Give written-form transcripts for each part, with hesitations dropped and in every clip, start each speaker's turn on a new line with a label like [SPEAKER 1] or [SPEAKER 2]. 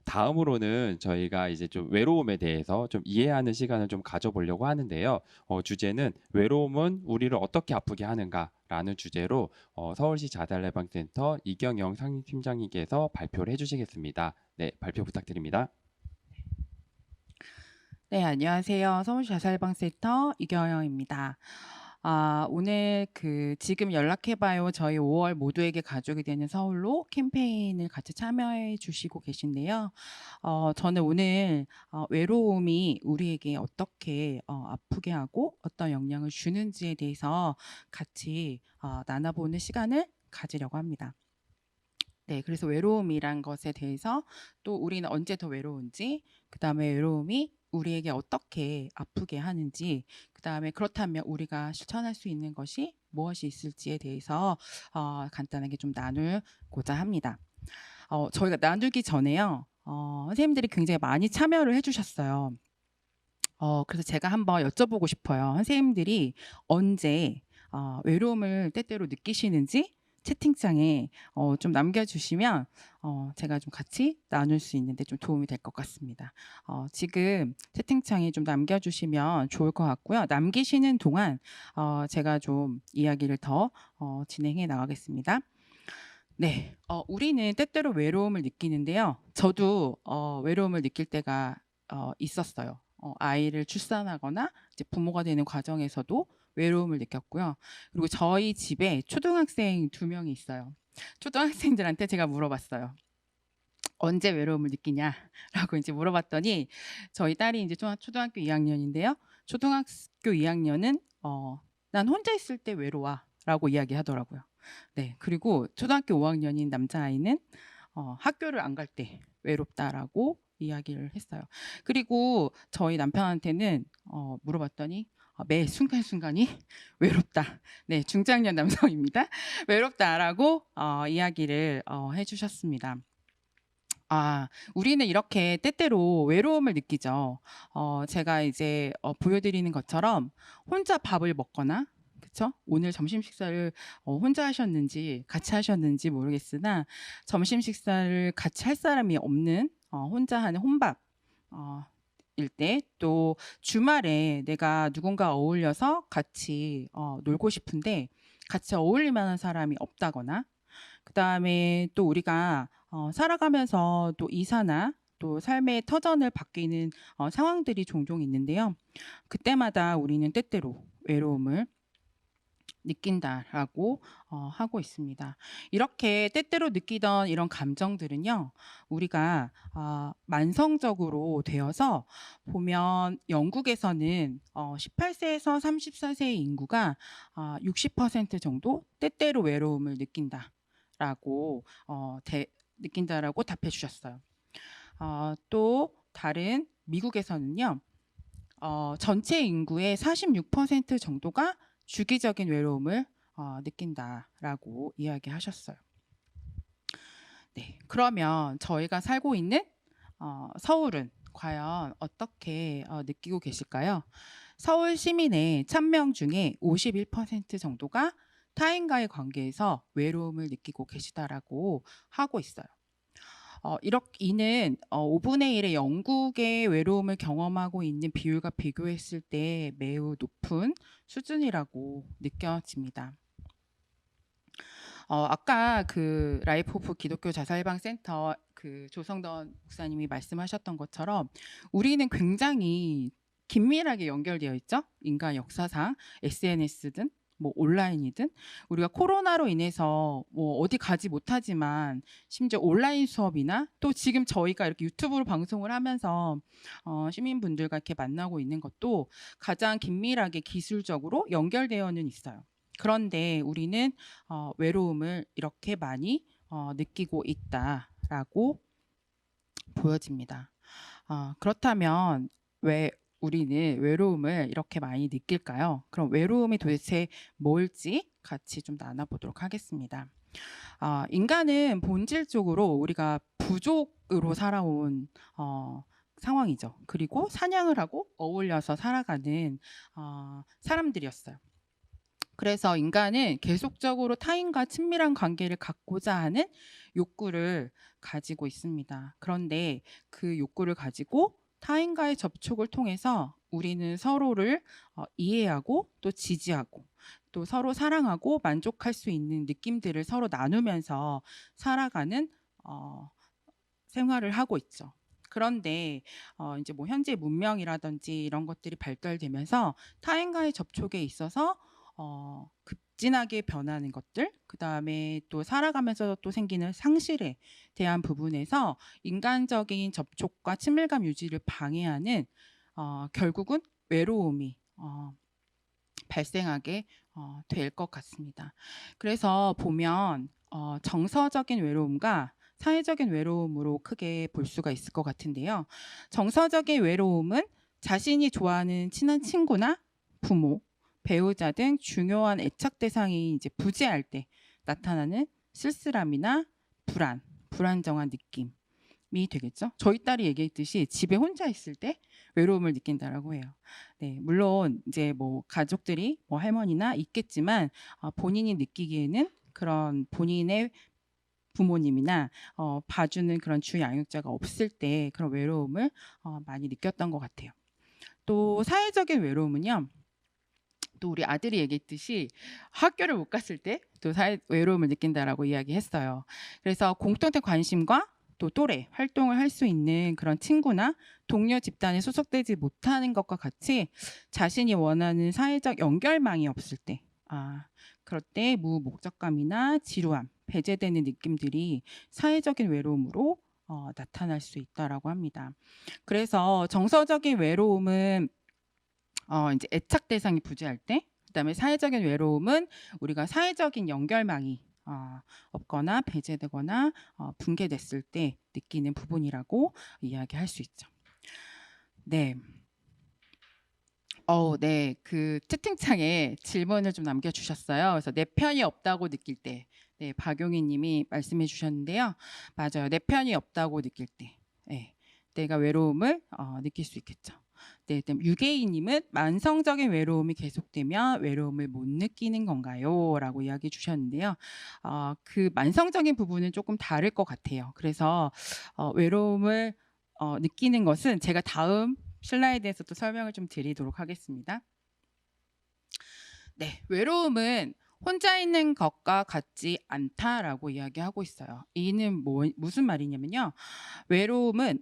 [SPEAKER 1] 다음으로는 저희가 이제 좀 외로움에 대해서 좀 이해하는 시간을 좀 가져보려고 하는데요. 주제는 외로움은 우리를 어떻게 아프게 하는가라는 주제로 서울시 자살예방센터 이경영 상임팀장님께서 발표를 해주시겠습니다. 네, 발표 부탁드립니다.
[SPEAKER 2] 네, 안녕하세요. 서울시 자살예방센터 이경영입니다. 오늘 지금 연락해봐요. 저희 5월 모두에게 가족이 되는 서울로 캠페인을 같이 참여해 주시고 계신데요. 저는 오늘 외로움이 우리에게 어떻게 아프게 하고 어떤 영향을 주는지에 대해서 같이 나눠보는 시간을 가지려고 합니다. 네, 그래서 외로움이란 것에 대해서 또 우리는 언제 더 외로운지, 그 다음에 외로움이 우리에게 어떻게 아프게 하는지, 그 다음에 그렇다면 우리가 실천할 수 있는 것이 무엇이 있을지에 대해서 간단하게 좀 나누고자 합니다. 저희가 나누기 전에요, 선생님들이 굉장히 많이 참여를 해주셨어요. 그래서 제가 한번 여쭤보고 싶어요. 선생님들이 언제 외로움을 때때로 느끼시는지 채팅창에 좀 남겨주시면 제가 좀 같이 나눌 수 있는데 좀 도움이 될 것 같습니다. 지금 채팅창에 좀 남겨주시면 좋을 것 같고요. 남기시는 동안 제가 좀 이야기를 더 진행해 나가겠습니다. 네, 우리는 때때로 외로움을 느끼는데요. 저도 외로움을 느낄 때가 있었어요. 아이를 출산하거나 이제 부모가 되는 과정에서도 외로움을 느꼈고요. 그리고 저희 집에 초등학생 2명이 있어요. 초등학생들한테 제가 물어봤어요. 언제 외로움을 느끼냐라고 이제 물어봤더니 저희 딸이 이제 초등학교 2학년인데요. 초등학교 2학년은 난 혼자 있을 때 외로워라고 이야기하더라고요. 네, 그리고 초등학교 5학년인 남자아이는 학교를 안 갈 때 외롭다라고 이야기를 했어요. 그리고 저희 남편한테는 물어봤더니 매 순간순간이 외롭다. 네, 중장년 남성입니다. 외롭다라고 이야기를 해주셨습니다. 우리는 이렇게 때때로 외로움을 느끼죠. 제가 이제 보여드리는 것처럼 혼자 밥을 먹거나, 그쵸? 오늘 점심 식사를 혼자 하셨는지 같이 하셨는지 모르겠으나 점심 식사를 같이 할 사람이 없는 혼자 하는 혼밥 일 때, 또 주말에 내가 누군가 어울려서 같이 놀고 싶은데 같이 어울릴 만한 사람이 없다거나, 그 다음에 또 우리가 살아가면서 또 이사나 또 삶의 터전을 바뀌는 상황들이 종종 있는데요. 그때마다 우리는 때때로 외로움을 느낀다라고 하고 있습니다. 이렇게 때때로 느끼던 이런 감정들은요, 우리가 만성적으로 되어서 보면 영국에서는 18세에서 34세의 인구가 60% 정도 때때로 외로움을 느낀다라고 느낀다라고 답해 주셨어요. 또 다른 미국에서는요, 전체 인구의 46% 정도가 주기적인 외로움을 느낀다라고 이야기하셨어요. 네, 그러면 저희가 살고 있는 서울은 과연 어떻게 느끼고 계실까요? 서울 시민의 1000명 중에 51% 정도가 타인과의 관계에서 외로움을 느끼고 계시다라고 하고 있어요. 이는 5분의 1의 영국의 외로움을 경험하고 있는 비율과 비교했을 때 매우 높은 수준이라고 느껴집니다. 아까 그 라이프 오브 기독교 자살예방센터 그 조성던 목사님이 말씀하셨던 것처럼 우리는 굉장히 긴밀하게 연결되어 있죠. 인간 역사상 SNS든 뭐 온라인이든 우리가 코로나로 인해서 뭐 어디 가지 못하지만 심지어 온라인 수업이나 또 지금 저희가 이렇게 유튜브로 방송을 하면서 시민분들과 이렇게 만나고 있는 것도 가장 긴밀하게 기술적으로 연결되어는 있어요. 그런데 우리는 외로움을 이렇게 많이 느끼고 있다라고 보여집니다. 그렇다면 왜 우리는 외로움을 이렇게 많이 느낄까요? 그럼 외로움이 도대체 뭘지 같이 좀 나눠보도록 하겠습니다. 인간은 본질적으로 우리가 부족으로 살아온 상황이죠. 그리고 사냥을 하고 어울려서 살아가는 사람들이었어요. 그래서 인간은 계속적으로 타인과 친밀한 관계를 갖고자 하는 욕구를 가지고 있습니다. 그런데 그 욕구를 가지고 타인과의 접촉을 통해서 우리는 서로를 이해하고 또 지지하고 또 서로 사랑하고 만족할 수 있는 느낌들을 서로 나누면서 살아가는 어, 생활을 하고 있죠. 그런데 이제 뭐 현재 문명이라든지 이런 것들이 발달되면서 타인과의 접촉에 있어서 급진하게 변하는 것들, 그다음에 또 살아가면서 또 생기는 상실에 대한 부분에서 인간적인 접촉과 친밀감 유지를 방해하는 결국은 외로움이 발생하게 될 것 같습니다. 그래서 보면 정서적인 외로움과 사회적인 외로움으로 크게 볼 수가 있을 것 같은데요. 정서적인 외로움은 자신이 좋아하는 친한 친구나 부모, 배우자 등 중요한 애착 대상이 이제 부재할 때 나타나는 쓸쓸함이나 불안정한 느낌이 되겠죠. 저희 딸이 얘기했듯이 집에 혼자 있을 때 외로움을 느낀다라고 해요. 네, 물론 이제 뭐 가족들이 뭐 할머니나 있겠지만 본인이 느끼기에는 그런 본인의 부모님이나 봐주는 그런 주 양육자가 없을 때 그런 외로움을 많이 느꼈던 것 같아요. 또 사회적인 외로움은요. 또 우리 아들이 얘기했듯이 학교를 못 갔을 때 또 외로움을 느낀다라고 이야기했어요. 그래서 공통된 관심과 또 또래 활동을 할 수 있는 그런 친구나 동료 집단에 소속되지 못하는 것과 같이 자신이 원하는 사회적 연결망이 없을 때, 그럴 때 무목적감이나 지루함, 배제되는 느낌들이 사회적인 외로움으로 나타날 수 있다라고 합니다. 그래서 정서적인 외로움은 이제 애착 대상이 부재할 때, 그다음에 사회적인 외로움은 우리가 사회적인 연결망이 없거나 배제되거나 붕괴됐을 때 느끼는 부분이라고 이야기할 수 있죠. 네. 네. 그 채팅창에 질문을 좀 남겨주셨어요. 그래서 내 편이 없다고 느낄 때, 네, 박용희 님이 말씀해 주셨는데요. 맞아요. 내 편이 없다고 느낄 때, 네, 내가 외로움을 느낄 수 있겠죠. 네, 유계희 님은 만성적인 외로움이 계속되면 외로움을 못 느끼는 건가요? 라고 이야기해 주셨는데요. 그 만성적인 부분은 조금 다를 것 같아요. 그래서 외로움을 느끼는 것은 제가 다음 슬라이드에서 또 설명을 좀 드리도록 하겠습니다. 네, 외로움은 혼자 있는 것과 같지 않다라고 이야기하고 있어요. 이는 무슨 말이냐면요. 외로움은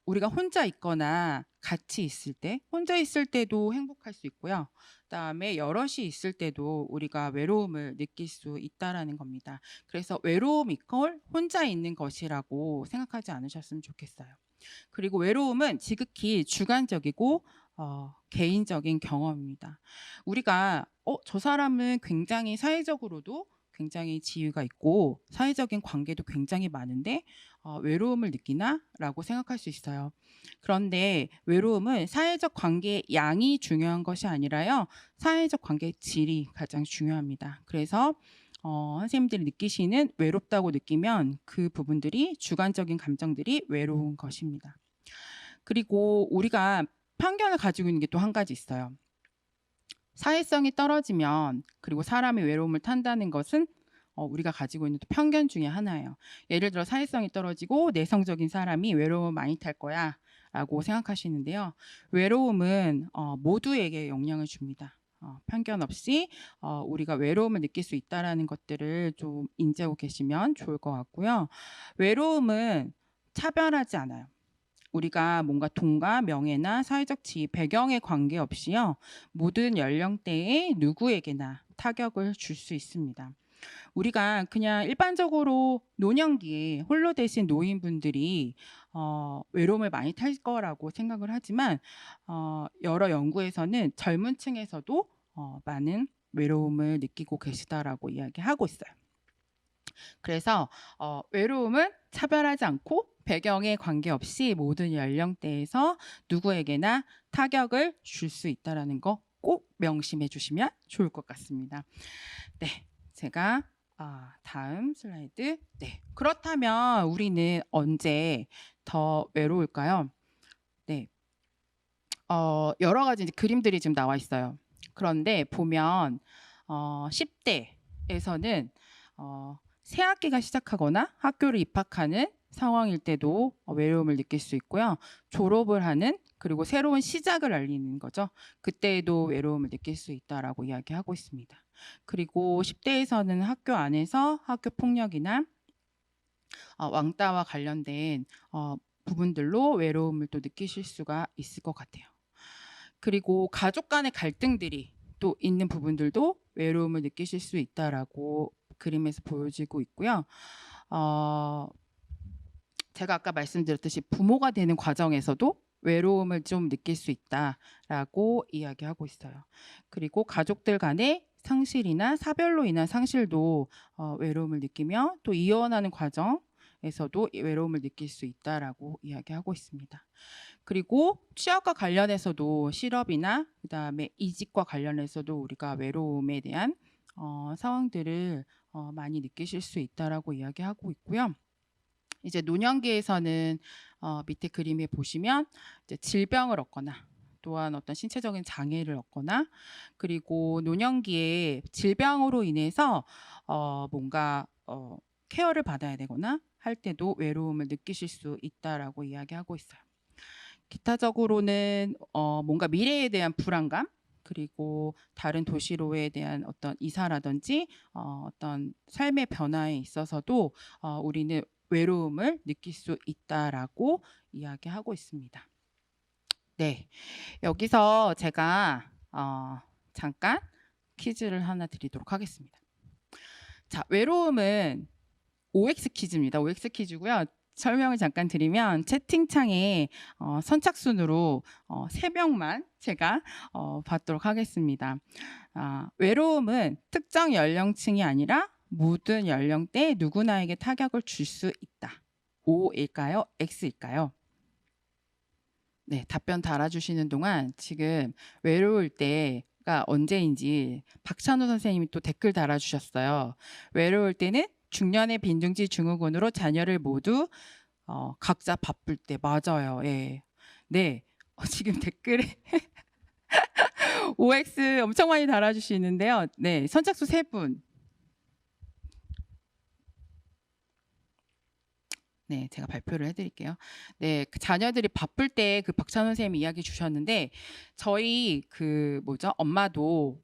[SPEAKER 2] 우리가 혼자 있거나 같이 있을 때, 혼자 있을 때도 행복할 수 있고요. 그다음에 여럿이 있을 때도 우리가 외로움을 느낄 수 있다라는 겁니다. 그래서 외로움 이퀄 혼자 있는 것이라고 생각하지 않으셨으면 좋겠어요. 그리고 외로움은 지극히 주관적이고 개인적인 경험입니다. 우리가 저 사람은 굉장히 사회적으로도 굉장히 지위가 있고 사회적인 관계도 굉장히 많은데 외로움을 느끼나라고 생각할 수 있어요. 그런데 외로움은 사회적 관계의 양이 중요한 것이 아니라요. 사회적 관계의 질이 가장 중요합니다. 그래서 선생님들이 느끼시는 외롭다고 느끼면 그 부분들이 주관적인 감정들이 외로운 것입니다. 그리고 우리가 편견을 가지고 있는 게 또 한 가지 있어요. 사회성이 떨어지면 그리고 사람이 외로움을 탄다는 것은 우리가 가지고 있는 또 편견 중에 하나예요. 예를 들어 사회성이 떨어지고 내성적인 사람이 외로움을 많이 탈 거야 라고 생각하시는데요. 외로움은 모두에게 영향을 줍니다. 편견 없이 우리가 외로움을 느낄 수 있다는 것들을 좀 인지하고 계시면 좋을 것 같고요. 외로움은 차별하지 않아요. 우리가 뭔가 돈과 명예나 사회적 지위, 배경에 관계없이요. 모든 연령대의 누구에게나 타격을 줄 수 있습니다. 우리가 그냥 일반적으로 노년기에 홀로 되신 노인분들이 외로움을 많이 탈 거라고 생각을 하지만 여러 연구에서는 젊은 층에서도 많은 외로움을 느끼고 계시다라고 이야기하고 있어요. 그래서 외로움은 차별하지 않고 배경에 관계없이 모든 연령대에서 누구에게나 타격을 줄 수 있다는 거 꼭 명심해 주시면 좋을 것 같습니다. 네, 제가 다음 슬라이드. 네, 그렇다면 우리는 언제 더 외로울까요? 네, 여러 가지 이제 그림들이 지금 나와 있어요. 그런데 보면 10대에서는 새 학기가 시작하거나 학교를 입학하는 상황일 때도 외로움을 느낄 수 있고요. 졸업을 하는 그리고 새로운 시작을 알리는 거죠. 그때에도 외로움을 느낄 수 있다라고 이야기하고 있습니다. 그리고 10대에서는 학교 안에서 학교 폭력이나 왕따와 관련된 부분들로 외로움을 또 느끼실 수가 있을 것 같아요. 그리고 가족 간의 갈등들이 또 있는 부분들도 외로움을 느끼실 수 있다라고 그림에서 보여지고 있고요. 제가 아까 말씀드렸듯이 부모가 되는 과정에서도 외로움을 좀 느낄 수 있다라고 이야기하고 있어요. 그리고 가족들 간의 상실이나 사별로 인한 상실도 외로움을 느끼며 또 이혼하는 과정에서도 외로움을 느낄 수 있다라고 이야기하고 있습니다. 그리고 취업과 관련해서도 실업이나 그다음에 이직과 관련해서도 우리가 외로움에 대한 상황들을 많이 느끼실 수 있다라고 이야기하고 있고요. 이제 노년기에서는 밑에 그림에 보시면 이제 질병을 얻거나 또한 어떤 신체적인 장애를 얻거나 그리고 노년기에 질병으로 인해서 뭔가 케어를 받아야 되거나 할 때도 외로움을 느끼실 수 있다라고 이야기하고 있어요. 기타적으로는 뭔가 미래에 대한 불안감 그리고 다른 도시로에 대한 어떤 이사라든지 어떤 삶의 변화에 있어서도 우리는 외로움을 느낄 수 있다라고 이야기하고 있습니다. 네, 여기서 제가 잠깐 퀴즈를 하나 드리도록 하겠습니다. 자, 외로움은 OX 퀴즈입니다. OX 퀴즈고요. 설명을 잠깐 드리면 채팅창에 선착순으로 3명만 제가 받도록 하겠습니다. 외로움은 특정 연령층이 아니라 모든 연령대 누구나에게 타격을 줄 수 있다. O일까요? X일까요? 네, 답변 달아주시는 동안 지금 외로울 때가 언제인지 박찬호 선생님이 또 댓글 달아주셨어요. 외로울 때는 중년의 빈둥지 증후군으로 자녀를 모두 각자 바쁠 때 맞아요. 예. 네. 지금 댓글에 OX 엄청 많이 달아주시는데요. 네, 선착순 3분. 네, 제가 발표를 해드릴게요. 네, 그 자녀들이 바쁠 때 그 박찬호 선생님 이야기 주셨는데 저희 엄마도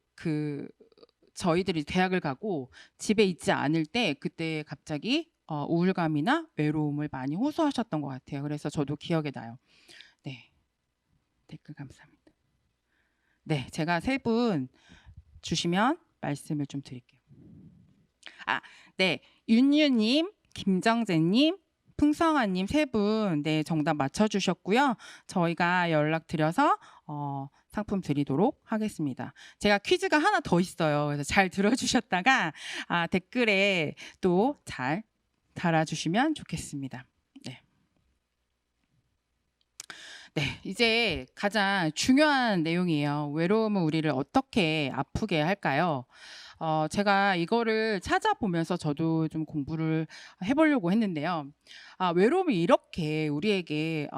[SPEAKER 2] 저희들이 대학을 가고 집에 있지 않을 때 그때 갑자기 우울감이나 외로움을 많이 호소하셨던 것 같아요. 그래서 저도 기억에 나요. 네, 댓글 감사합니다. 네, 제가 3분 주시면 말씀을 좀 드릴게요. 네, 윤유님, 김정재님, 풍성아님 3분 네, 정답 맞춰주셨고요. 저희가 연락드려서 상품 드리도록 하겠습니다. 제가 퀴즈가 하나 더 있어요. 그래서 잘 들어주셨다가 댓글에 또 잘 달아주시면 좋겠습니다. 네. 네, 이제 가장 중요한 내용이에요. 외로움은 우리를 어떻게 아프게 할까요? 제가 이거를 찾아보면서 저도 좀 공부를 해보려고 했는데요. 외로움이 이렇게 우리에게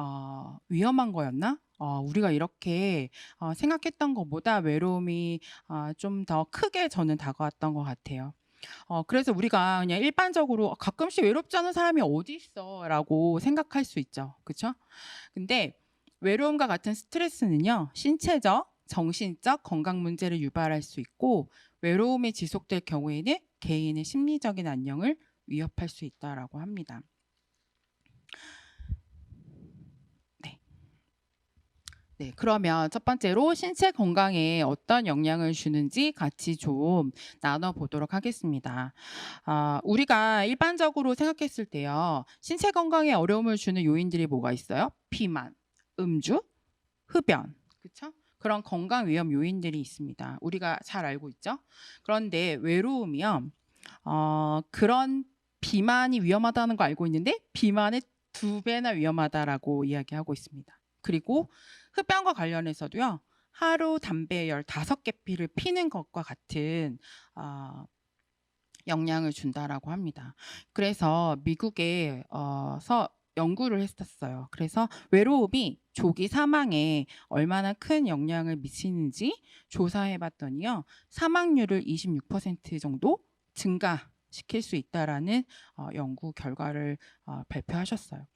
[SPEAKER 2] 위험한 거였나? 우리가 이렇게 생각했던 것보다 외로움이 좀 더 크게 저는 다가왔던 것 같아요. 그래서 우리가 그냥 일반적으로 가끔씩 외롭지 않은 사람이 어디 있어라고 생각할 수 있죠. 그렇죠? 근데 외로움과 같은 스트레스는요, 신체적, 정신적 건강 문제를 유발할 수 있고 외로움이 지속될 경우에는 개인의 심리적인 안녕을 위협할 수 있다라고 합니다. 네, 그러면 첫 번째로 신체 건강에 어떤 영향을 주는지 같이 좀 나눠보도록 하겠습니다. 우리가 일반적으로 생각했을 때요, 신체 건강에 어려움을 주는 요인들이 뭐가 있어요? 비만, 음주, 흡연, 그렇죠? 그런 건강 위험 요인들이 있습니다. 우리가 잘 알고 있죠? 그런데 외로움이요, 그런 비만이 위험하다는 거 알고 있는데 비만의 2배나 위험하다라고 이야기하고 있습니다. 그리고 흡연과 관련해서도요. 하루 담배 15개 피를 피는 것과 같은 영향을 준다라고 합니다. 그래서 미국에서 연구를 했었어요. 그래서 외로움이 조기 사망에 얼마나 큰 영향을 미치는지 조사해 봤더니요. 사망률을 26% 정도 증가시킬 수 있다라는 연구 결과를 발표하셨어요.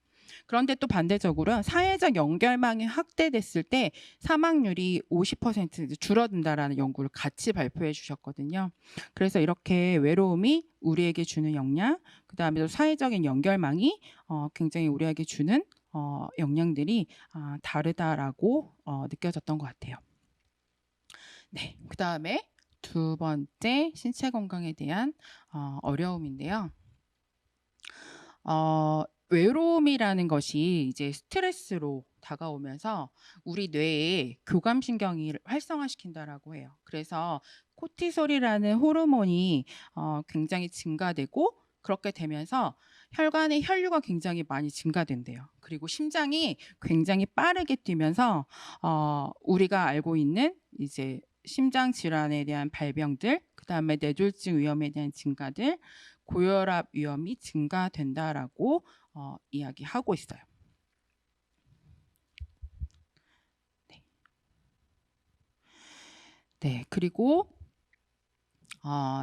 [SPEAKER 2] 그런데 또 반대적으로 사회적 연결망이 확대됐을 때 사망률이 50% 이제 줄어든다라는 연구를 같이 발표해 주셨거든요. 그래서 이렇게 외로움이 우리에게 주는 영향, 그다음에 또 사회적인 연결망이 굉장히 우리에게 주는 영향들이 다르다라고 느껴졌던 것 같아요. 네, 그다음에 두 번째 신체 건강에 대한 어려움인데요. 외로움이라는 것이 이제 스트레스로 다가오면서 우리 뇌에 교감신경을 활성화시킨다라고 해요. 그래서 코티솔이라는 호르몬이 굉장히 증가되고 그렇게 되면서 혈관의 혈류가 굉장히 많이 증가된대요. 그리고 심장이 굉장히 빠르게 뛰면서 우리가 알고 있는 이제 심장 질환에 대한 발병들, 그다음에 뇌졸중 위험에 대한 증가들, 고혈압 위험이 증가된다라고 이야기하고 있어요. 네. 네, 그리고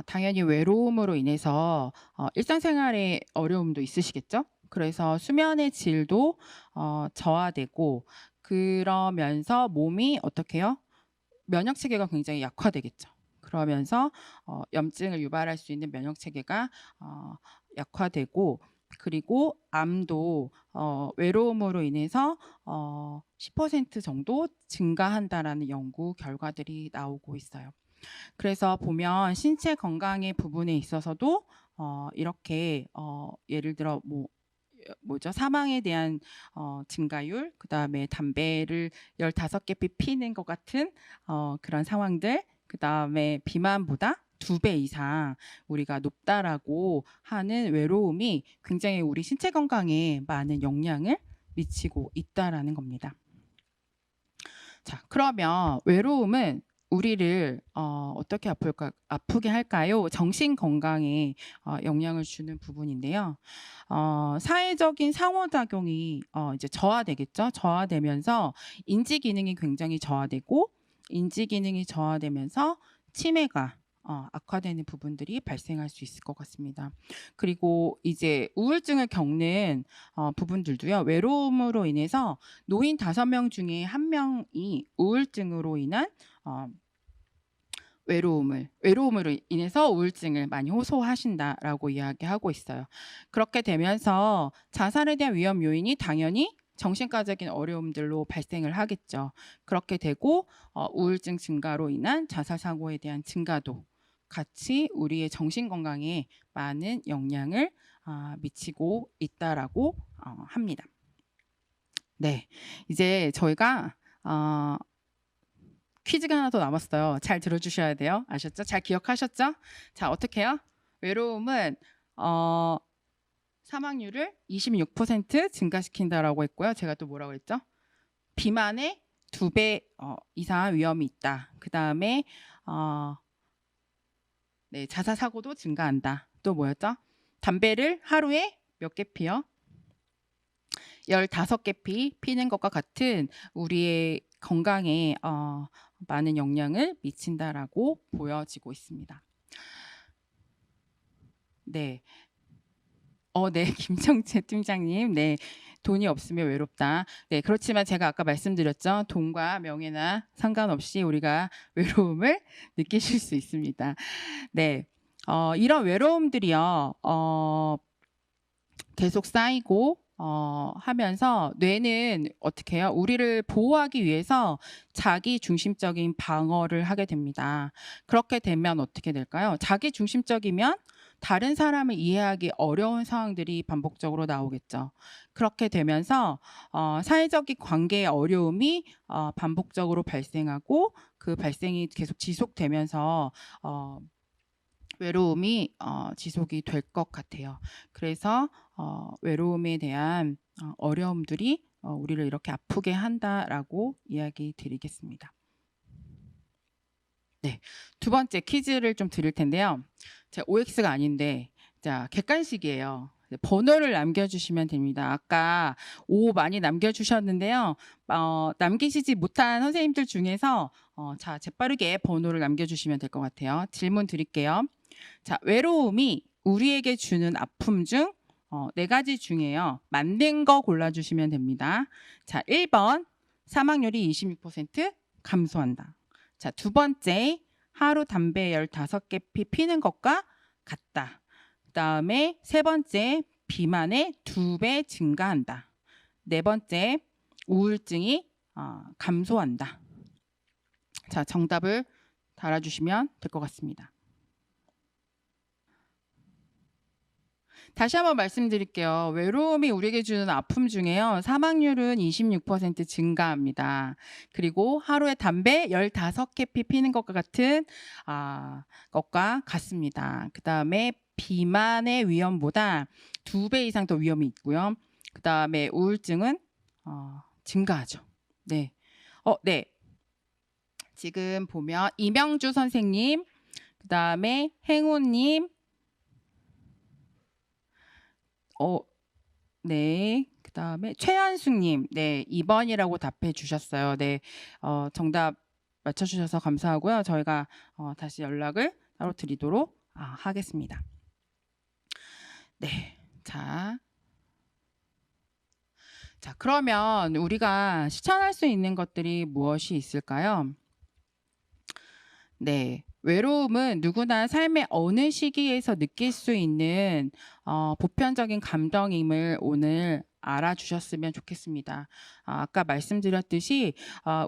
[SPEAKER 2] 당연히 외로움으로 인해서 일상생활에 어려움도 있으시겠죠? 그래서 수면의 질도 저하되고 그러면서 몸이 어떻게 해요? 면역 체계가 굉장히 약화되겠죠. 그러면서 염증을 유발할 수 있는 면역 체계가 약화되고 그리고 암도 외로움으로 인해서 10% 정도 증가한다라는 연구 결과들이 나오고 있어요. 그래서 보면 신체 건강의 부분에 있어서도 이렇게 예를 들어 뭐죠? 사망에 대한 증가율, 그다음에 담배를 15개 피는 것 같은 그런 상황들, 그다음에 비만보다 2배 이상 우리가 높다라고 하는 외로움이 굉장히 우리 신체 건강에 많은 영향을 미치고 있다라는 겁니다. 자, 그러면 외로움은 우리를 어떻게 아프게 할까요? 정신 건강에 영향을 주는 부분인데요. 사회적인 상호작용이 이제 저하되겠죠. 저하되면서 인지 기능이 굉장히 저하되고 인지 기능이 저하되면서 치매가 악화되는 부분들이 발생할 수 있을 것 같습니다. 그리고 이제 우울증을 겪는 부분들도요. 외로움으로 인해서 노인 5명 중에 1명이 우울증으로 인한 외로움으로 인해서 우울증을 많이 호소하신다라고 이야기하고 있어요. 그렇게 되면서 자살에 대한 위험 요인이 당연히 정신과적인 어려움들로 발생을 하겠죠. 그렇게 되고 우울증 증가로 인한 자살 사고에 대한 증가도 같이 우리의 정신 건강에 많은 영향을 미치고 있다라고 합니다. 네, 이제 저희가 퀴즈가 하나 더 남았어요. 잘 들어주셔야 돼요. 아셨죠? 잘 기억하셨죠? 자, 어떻게 해요? 외로움은 사망률을 26% 증가시킨다라고 했고요. 제가 또 뭐라고 했죠? 비만의 2배 이상 위험이 있다. 그 다음에 네, 자살 사고도 증가한다. 또 뭐였죠? 담배를 하루에 몇 개 피요? 15개 피는 것과 같은 우리의 건강에 많은 영향을 미친다라고 보여지고 있습니다. 네. 네, 김정재 팀장님. 네. 돈이 없으면 외롭다. 네, 그렇지만 제가 아까 말씀드렸죠. 돈과 명예나 상관없이 우리가 외로움을 느끼실 수 있습니다. 네. 이런 외로움들이요. 계속 쌓이고 하면서 뇌는 어떻게 해요? 우리를 보호하기 위해서 자기 중심적인 방어를 하게 됩니다. 그렇게 되면 어떻게 될까요? 자기 중심적이면 다른 사람을 이해하기 어려운 상황들이 반복적으로 나오겠죠. 그렇게 되면서 사회적인 관계의 어려움이 반복적으로 발생하고 그 발생이 계속 지속되면서 외로움이 지속이 될 것 같아요. 그래서 외로움에 대한 어려움들이 우리를 이렇게 아프게 한다라고 이야기 드리겠습니다. 네, 두 번째 퀴즈를 좀 드릴 텐데요. 자, OX가 아닌데 자, 객관식이에요. 네, 번호를 남겨주시면 됩니다. 아까 5 많이 남겨주셨는데요. 남기시지 못한 선생님들 중에서 자, 재빠르게 번호를 남겨주시면 될 것 같아요. 질문 드릴게요. 자, 외로움이 우리에게 주는 아픔 중 4가지 중에요. 맞는 거 골라주시면 됩니다. 자, 1번 사망률이 26% 감소한다. 자, 두 번째 하루 담배 15개 피는 것과 같다. 그다음에 세 번째 비만의 2배 증가한다. 네 번째 우울증이 감소한다. 자, 정답을 달아주시면 될 것 같습니다. 다시 한번 말씀드릴게요. 외로움이 우리에게 주는 아픔 중에요. 사망률은 26% 증가합니다. 그리고 하루에 담배 15개 피는 것과 같은 것과 같습니다. 그 다음에 비만의 위험보다 2배 이상 더 위험이 있고요. 그 다음에 우울증은 증가하죠. 네. 네. 지금 보면 이명주 선생님, 그 다음에 행우님, 네. 그 다음에 최한숙님, 네. 2번이라고 답해 주셨어요. 네. 정답 맞춰주셔서 감사하고요. 저희가 다시 연락을 따로 드리도록 하겠습니다. 네. 자, 그러면 우리가 실천할 수 있는 것들이 무엇이 있을까요? 네. 외로움은 누구나 삶의 어느 시기에서 느낄 수 있는 보편적인 감정임을 오늘 알아주셨으면 좋겠습니다. 아까 말씀드렸듯이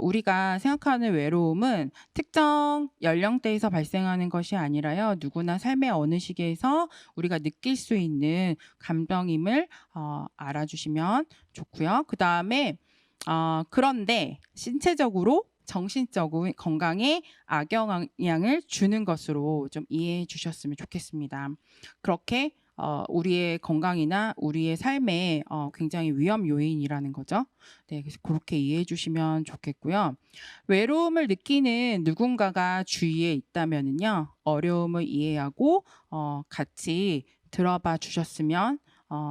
[SPEAKER 2] 우리가 생각하는 외로움은 특정 연령대에서 발생하는 것이 아니라요. 누구나 삶의 어느 시기에서 우리가 느낄 수 있는 감정임을 알아주시면 좋고요. 그 다음에 그런데 신체적으로 정신적인 건강에 악영향을 주는 것으로 좀 이해해 주셨으면 좋겠습니다. 그렇게 우리의 건강이나 우리의 삶에 굉장히 위험 요인이라는 거죠. 네, 그래서 그렇게 이해해 주시면 좋겠고요. 외로움을 느끼는 누군가가 주위에 있다면은요, 어려움을 이해하고 같이 들어봐 주셨으면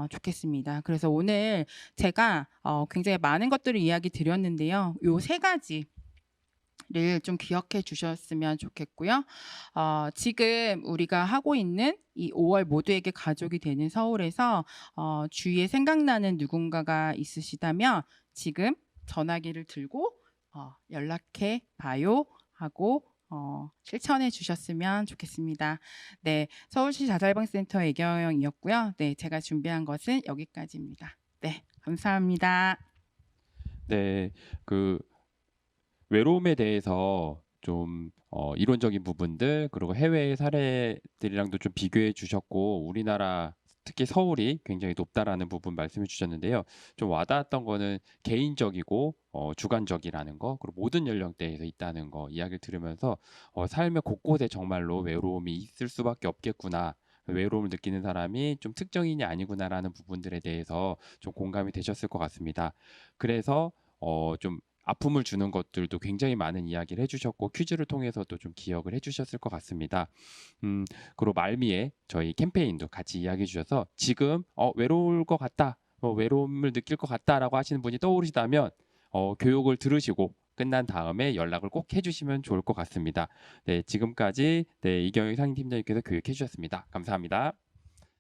[SPEAKER 2] 좋겠습니다. 그래서 오늘 제가 굉장히 많은 것들을 이야기 드렸는데요. 요 3가지 를 좀 기억해 주셨으면 좋겠고요. 지금 우리가 하고 있는 이 5월 모두에게 가족이 되는 서울에서 주위에 생각나는 누군가가 있으시다면 지금 전화기를 들고 연락해 봐요 하고 실천해 주셨으면 좋겠습니다. 네, 서울시 자살방센터 애경영이었고요. 네, 제가 준비한 것은 여기까지입니다. 네, 감사합니다.
[SPEAKER 1] 네, 그 외로움에 대해서 좀 이론적인 부분들 그리고 해외의 사례들이랑도 좀 비교해 주셨고 우리나라 특히 서울이 굉장히 높다라는 부분 말씀해 주셨는데요. 좀 와닿았던 거는 개인적이고 주관적이라는 거 그리고 모든 연령대에서 있다는 거 이야기를 들으면서 삶의 곳곳에 정말로 외로움이 있을 수밖에 없겠구나. 외로움을 느끼는 사람이 좀 특정인이 아니구나라는 부분들에 대해서 좀 공감이 되셨을 것 같습니다. 그래서 좀 아픔을 주는 것들도 굉장히 많은 이야기를 해주셨고 퀴즈를 통해서도 좀 기억을 해주셨을 것 같습니다. 그리고 말미에 저희 캠페인도 같이 이야기해 주셔서 지금 외로울 것 같다, 외로움을 느낄 것 같다라고 하시는 분이 떠오르시다면 교육을 들으시고 끝난 다음에 연락을 꼭 해주시면 좋을 것 같습니다. 네, 지금까지 이경영 상임팀장님께서 교육해 주셨습니다. 감사합니다.